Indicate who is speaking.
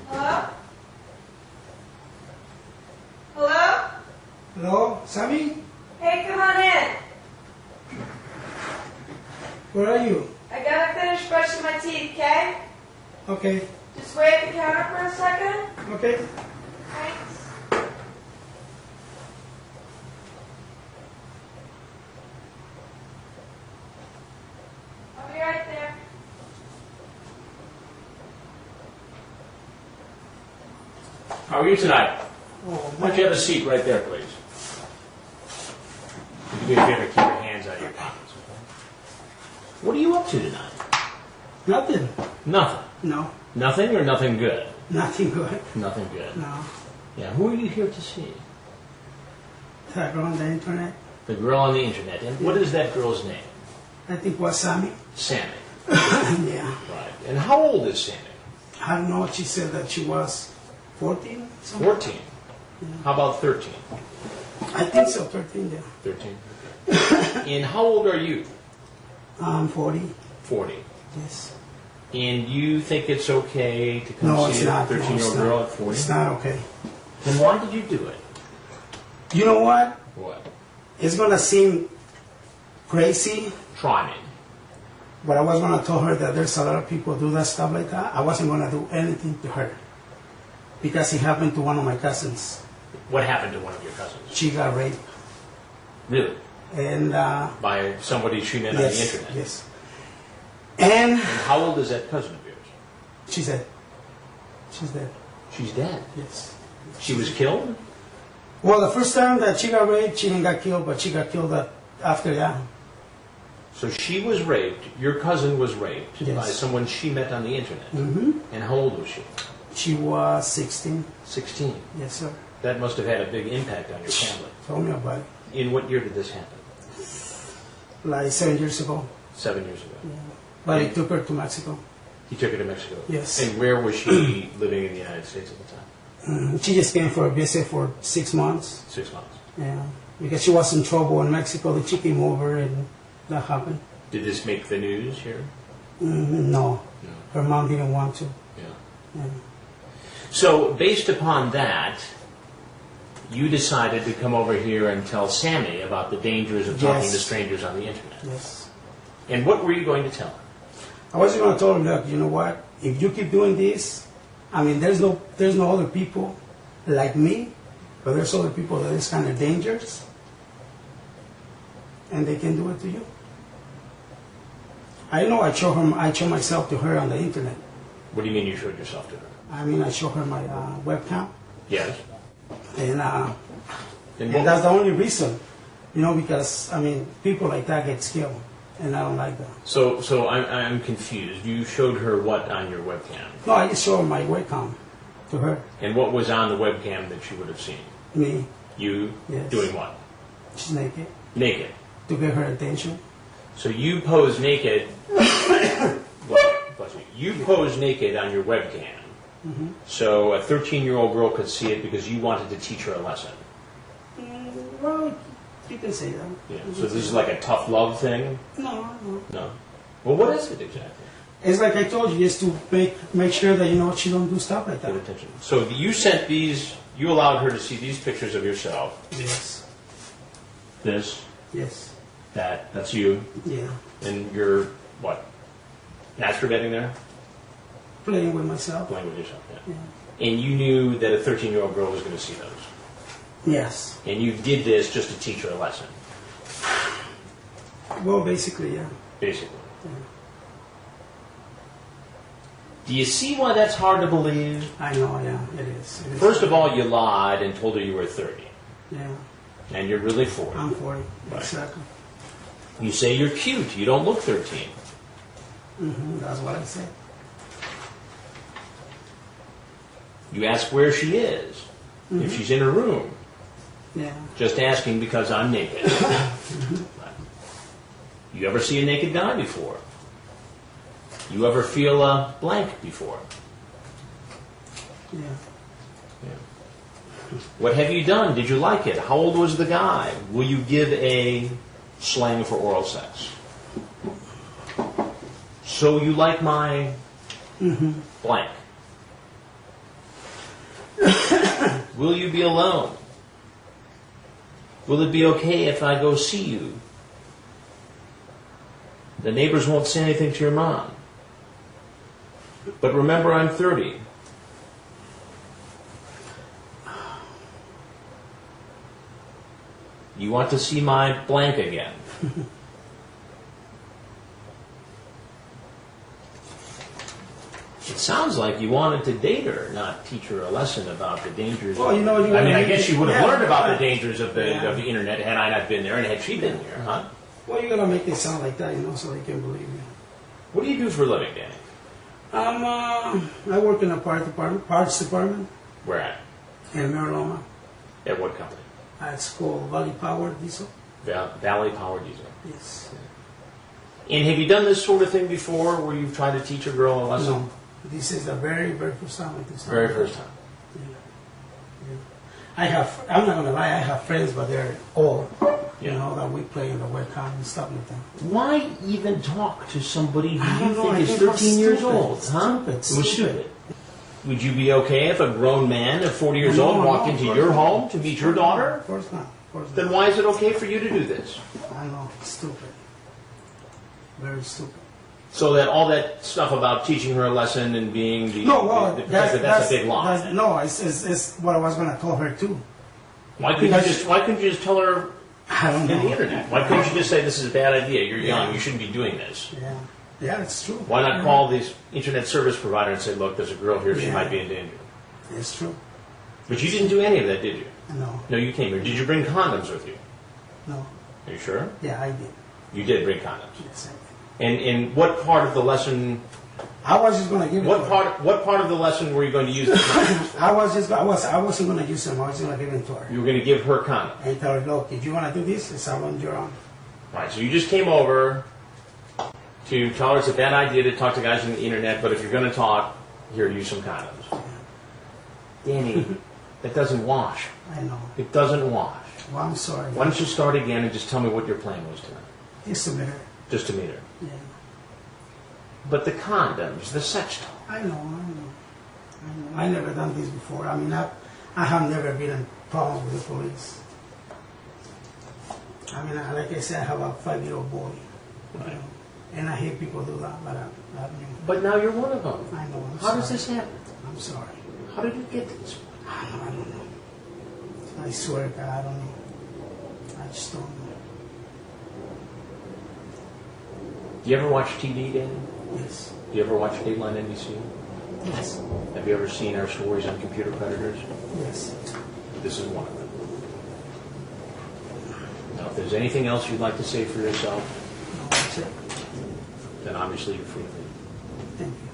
Speaker 1: Hello? Hello?
Speaker 2: Hello, Sammy?
Speaker 1: Hey, come on in.
Speaker 2: Where are you?
Speaker 1: I gotta finish brushing my teeth, okay?
Speaker 2: Okay,
Speaker 1: Just wait at the counter for a second.
Speaker 2: okay.
Speaker 1: Thanks. I'll be right there.
Speaker 3: How are you tonight?
Speaker 2: Oh,
Speaker 3: Why don't you have a seat right there, please? You do me a favor, keep your hands out of your pockets, okay? What are you up to tonight?
Speaker 2: nothing.
Speaker 3: Nothing.
Speaker 2: No,
Speaker 3: Nothing or nothing good?
Speaker 2: nothing good.
Speaker 3: Nothing good.
Speaker 2: No.
Speaker 3: Yeah, who are you here to see?
Speaker 2: That girl on the internet,
Speaker 3: The girl on the internet. And what is that girl's name?
Speaker 2: I think was Sammy.
Speaker 3: Sammy.
Speaker 2: Yeah.
Speaker 3: Right. And how old is Sammy?
Speaker 2: I don't know, she said that she was 14? something.
Speaker 3: 14. How about 13?
Speaker 2: I think so, 13, yeah.
Speaker 3: 13. And how old are you?
Speaker 2: 40,
Speaker 3: 40.
Speaker 2: yes.
Speaker 3: And you think it's okay to come
Speaker 2: No, it's
Speaker 3: see a
Speaker 2: not.
Speaker 3: 13-year-old
Speaker 2: No,
Speaker 3: girl at 40?
Speaker 2: It's not okay.
Speaker 3: Then why did you do it?
Speaker 2: You know what?
Speaker 3: What?
Speaker 2: It's gonna seem crazy,
Speaker 3: Try me.
Speaker 2: but I was gonna tell her that there's a lot of people do that stuff like that. I wasn't gonna do anything to her because it happened to one of my cousins.
Speaker 3: What happened to one of your cousins?
Speaker 2: She got raped,
Speaker 3: Really?
Speaker 2: and
Speaker 3: By somebody she met on the
Speaker 2: yes,
Speaker 3: internet?
Speaker 2: yes. And
Speaker 3: And how old is that cousin of yours?
Speaker 2: she's dead. She's dead.
Speaker 3: She's dead.
Speaker 2: Yes.
Speaker 3: She was killed?
Speaker 2: Well, the first time that she got raped, she didn't get killed, but she got killed after that.
Speaker 3: So she was raped, your cousin was raped
Speaker 2: Yes.
Speaker 3: by someone she met on the internet.
Speaker 2: Mm-hmm.
Speaker 3: And how old was she?
Speaker 2: She was 16.
Speaker 3: 16.
Speaker 2: Yes, sir.
Speaker 3: That must have had a big impact on your family.
Speaker 2: Told me about it.
Speaker 3: In what year did this happen?
Speaker 2: Like 7 years ago.
Speaker 3: 7 years ago.
Speaker 2: Yeah. But he took her to Mexico.
Speaker 3: He took her to Mexico?
Speaker 2: Yes.
Speaker 3: And where was she living in the United States at the time?
Speaker 2: She just came for a visit for 6 months.
Speaker 3: 6 months.
Speaker 2: Yeah. Because she was in trouble in Mexico. Then she came over and that happened.
Speaker 3: Did this make the news here?
Speaker 2: No.
Speaker 3: No.
Speaker 2: Her mom didn't want to.
Speaker 3: Yeah.
Speaker 2: Yeah.
Speaker 3: So, based upon that, you decided to come over here and tell Sammy about the dangers of talking
Speaker 2: Yes.
Speaker 3: to strangers on the internet.
Speaker 2: Yes.
Speaker 3: And what were you going to tell her?
Speaker 2: I was going to tell her, look, you know what? If you keep doing this, I mean, there's no other people like me, but there's other people that is kind of dangerous, and they can do it to you. I know I show myself to her on the internet.
Speaker 3: What do you mean you showed yourself to her?
Speaker 2: I mean, I show her my webcam,
Speaker 3: Yes.
Speaker 2: and
Speaker 3: And
Speaker 2: that's the only reason, because I mean, people like that get killed, and I don't like that.
Speaker 3: So I'm confused. You showed her what on your webcam?
Speaker 2: No, I just show my webcam to her.
Speaker 3: And what was on the webcam that she would have seen?
Speaker 2: Me,
Speaker 3: You
Speaker 2: Yes.
Speaker 3: doing what?
Speaker 2: she's naked,
Speaker 3: Naked.
Speaker 2: to get her attention.
Speaker 3: So you pose naked. Bless you. You pose naked on your webcam. So a 13-year-old girl could see it because you wanted to teach her a lesson.
Speaker 2: Well, you can say that.
Speaker 3: Yeah. So this is like a tough love thing?
Speaker 2: No.
Speaker 3: No. Well, what is it exactly?
Speaker 2: It's like I told you, just to make sure that she don't do stuff like
Speaker 3: Pay
Speaker 2: that.
Speaker 3: attention. So you sent these. You allowed her to see these pictures of yourself.
Speaker 2: Yes.
Speaker 3: This,
Speaker 2: Yes.
Speaker 3: that's you,
Speaker 2: Yeah.
Speaker 3: and you're what? Masturbating there,
Speaker 2: Playing with myself.
Speaker 3: playing with yourself. Yeah.
Speaker 2: Yeah.
Speaker 3: And you knew that a 13-year-old girl was going to see those.
Speaker 2: Yes.
Speaker 3: And you did this just to teach her a lesson,
Speaker 2: Well, basically, yeah.
Speaker 3: basically.
Speaker 2: Yeah.
Speaker 3: Do you see why that's hard to believe?
Speaker 2: I know, yeah, it is. It is.
Speaker 3: First of all, you lied and told her you were 30,
Speaker 2: Yeah.
Speaker 3: and you're really 40.
Speaker 2: I'm 40.
Speaker 3: Right.
Speaker 2: Exactly.
Speaker 3: You say you're cute. You don't look 13.
Speaker 2: That's what I said.
Speaker 3: You ask where she is, if she's in her room.
Speaker 2: Yeah.
Speaker 3: Just asking because I'm naked. You ever see a naked guy before? You ever feel a blank before?
Speaker 2: Yeah.
Speaker 3: What have you done? Did you like it? How old was the guy? Will you give a slang for oral sex? So you like my blank? Will you be alone? Will it be okay if I go see you? The neighbors won't say anything to your mom. But remember, I'm 30. You want to see my blank again. It sounds like you wanted to date her, not teach her a lesson about the dangers.
Speaker 2: Well, you know,
Speaker 3: I mean, I guess you would have
Speaker 2: yeah,
Speaker 3: learned about the
Speaker 2: yeah.
Speaker 3: dangers of the internet had I not been there and had she been there, huh?
Speaker 2: Well, you gotta make it sound like that, you know, so they can believe you.
Speaker 3: What do you do for a living, Danny?
Speaker 2: I work in a parts department
Speaker 3: Where at?
Speaker 2: in Mariloma.
Speaker 3: At what company?
Speaker 2: It's called Valley Power Diesel.
Speaker 3: Valley Power Diesel.
Speaker 2: Yes.
Speaker 3: And have you done this sort of thing before, where you've tried to teach a girl a lesson?
Speaker 2: No, this is the very, very first time I do something.
Speaker 3: Very first time.
Speaker 2: Yeah. I'm not gonna lie, I have friends, but they're old. You
Speaker 3: Yeah.
Speaker 2: know, that we play in the webcam and stuff like that.
Speaker 3: Why even talk to somebody
Speaker 2: I
Speaker 3: who
Speaker 2: don't
Speaker 3: you
Speaker 2: know,
Speaker 3: think
Speaker 2: I
Speaker 3: is
Speaker 2: think it was
Speaker 3: 13 years
Speaker 2: stupid.
Speaker 3: old? Huh?
Speaker 2: Stupid,
Speaker 3: It was
Speaker 2: stupid.
Speaker 3: stupid. Would you be okay if a grown man of 40 years
Speaker 2: No,
Speaker 3: old walked
Speaker 2: no,
Speaker 3: into
Speaker 2: of course
Speaker 3: your
Speaker 2: not.
Speaker 3: home to meet your daughter?
Speaker 2: Of course not. Of course
Speaker 3: Then
Speaker 2: not.
Speaker 3: why is it okay for you to do this?
Speaker 2: I know, it's stupid. Very stupid.
Speaker 3: So that all that stuff about teaching her a lesson and being the
Speaker 2: No, well,
Speaker 3: that's a big lie.
Speaker 2: No, it's what I was gonna tell her too.
Speaker 3: Why couldn't you just tell her
Speaker 2: I don't
Speaker 3: in
Speaker 2: know.
Speaker 3: the internet? Why couldn't you just say this is a bad idea? You're young. You shouldn't be doing this.
Speaker 2: Yeah, it's true.
Speaker 3: Why not call this internet service provider and say, look, there's a girl here. She
Speaker 2: Yeah.
Speaker 3: might be in danger.
Speaker 2: It's true.
Speaker 3: But you didn't do any of that, did you?
Speaker 2: No,
Speaker 3: No, you came here. Did you bring condoms with you?
Speaker 2: no.
Speaker 3: Are you sure?
Speaker 2: Yeah, I did.
Speaker 3: You did bring condoms.
Speaker 2: Yes, I did.
Speaker 3: And what part of the lesson?
Speaker 2: I was just gonna give it.
Speaker 3: What
Speaker 2: to her.
Speaker 3: part of the lesson were you going to use the condoms for?
Speaker 2: I wasn't gonna use them. I was gonna give them to her
Speaker 3: You were going to give her condoms.
Speaker 2: and tell her, look, if you wanna do this, it's on your own.
Speaker 3: Right. So you just came over to tell her it's a bad idea to talk to guys on the internet, but if you're going to talk, here, use some condoms. Danny, that doesn't wash.
Speaker 2: I know.
Speaker 3: It doesn't wash.
Speaker 2: Well, I'm sorry.
Speaker 3: Why don't you start again and just tell me what your plan was tonight?
Speaker 2: Just a minute.
Speaker 3: Just to meet her.
Speaker 2: Yeah.
Speaker 3: But the condoms, the sex toy.
Speaker 2: I know. I never done this before. I mean, I have never been in problems with the police. I mean, like I said, I have a 5-year-old boy.
Speaker 3: Right.
Speaker 2: You know, and I hate people do that, but I mean,
Speaker 3: But now you're one of them.
Speaker 2: I know. I'm
Speaker 3: How does
Speaker 2: sorry.
Speaker 3: this happen?
Speaker 2: I'm sorry.
Speaker 3: How did it get to this?
Speaker 2: I don't know. I swear to God, I don't know. I just don't know.
Speaker 3: Do you ever watch TV, Danny?
Speaker 2: Yes.
Speaker 3: Do you ever watch Dateline NBC?
Speaker 2: Yes.
Speaker 3: Have you ever seen our stories on computer predators?
Speaker 2: Yes.
Speaker 3: This is one of them. Now, if there's anything else you'd like to say for yourself,
Speaker 2: No, that's it.
Speaker 3: then obviously you're free to leave.
Speaker 2: Thank you.